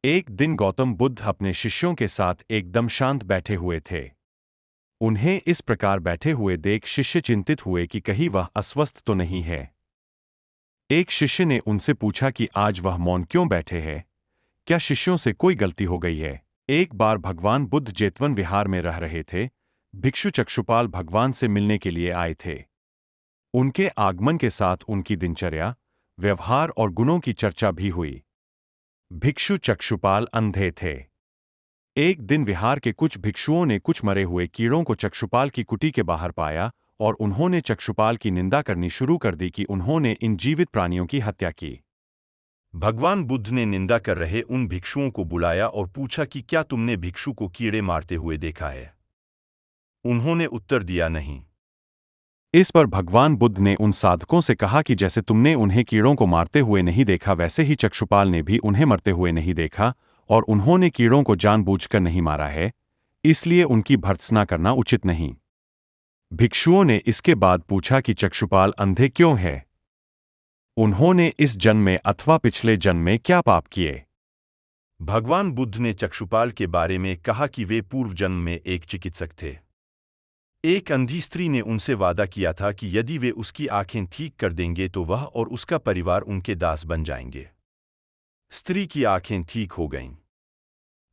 एक दिन गौतम बुद्ध अपने शिष्यों के साथ एकदम शांत बैठे हुए थे। उन्हें इस प्रकार बैठे हुए देख शिष्य चिंतित हुए कि कहीं वह अस्वस्थ तो नहीं है। एक शिष्य ने उनसे पूछा कि आज वह मौन क्यों बैठे हैं? क्या शिष्यों से कोई गलती हो गई है? एक बार भगवान बुद्ध जेतवन विहार में रह रहे थे। भिक्षु चक्षुपाल भगवान से मिलने के लिए आए थे। उनके आगमन के साथ उनकी दिनचर्या, व्यवहार और गुणों की चर्चा भी हुई। भिक्षु चक्षुपाल अंधे थे। एक दिन विहार के कुछ भिक्षुओं ने कुछ मरे हुए कीड़ों को चक्षुपाल की कुटी के बाहर पाया और उन्होंने चक्षुपाल की निंदा करनी शुरू कर दी कि उन्होंने इन जीवित प्राणियों की हत्या की। भगवान बुद्ध ने निंदा कर रहे उन भिक्षुओं को बुलाया और पूछा कि क्या तुमने भिक्षु को कीड़े मारते हुए देखा है? उन्होंने उत्तर दिया नहीं। इस पर भगवान बुद्ध ने उन साधकों से कहा कि जैसे तुमने उन्हें कीड़ों को मारते हुए नहीं देखा, वैसे ही चक्षुपाल ने भी उन्हें मरते हुए नहीं देखा और उन्होंने कीड़ों को जानबूझकर नहीं मारा है, इसलिए उनकी भर्त्सना करना उचित नहीं। भिक्षुओं ने इसके बाद पूछा कि चक्षुपाल अंधे क्यों है? उन्होंने इस जन्म में अथवा पिछले जन्म में क्या पाप किए? भगवान बुद्ध ने चक्षुपाल के बारे में कहा कि वे पूर्व जन्म में एक चिकित्सक थे। एक अंधी स्त्री ने उनसे वादा किया था कि यदि वे उसकी आंखें ठीक कर देंगे तो वह और उसका परिवार उनके दास बन जाएंगे। स्त्री की आंखें ठीक हो गईं,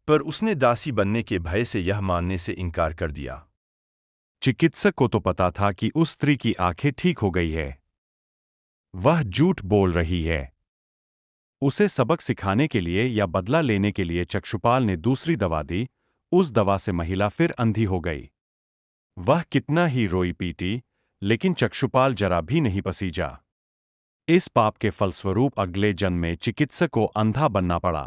पर उसने दासी बनने के भय से यह मानने से इनकार कर दिया। चिकित्सक को तो पता था कि उस स्त्री की आंखें ठीक हो गई है। वह झूठ बोल रही है। उसे सबक सिखाने के लिए या बदला लेने के लिए चक्षुपाल ने दूसरी दवा दी। उस दवा से महिला फिर अंधी हो गई। वह कितना ही रोई पीटी, लेकिन चक्षुपाल जरा भी नहीं पसीजा। इस पाप के फलस्वरूप अगले जन्म में चिकित्सक को अंधा बनना पड़ा।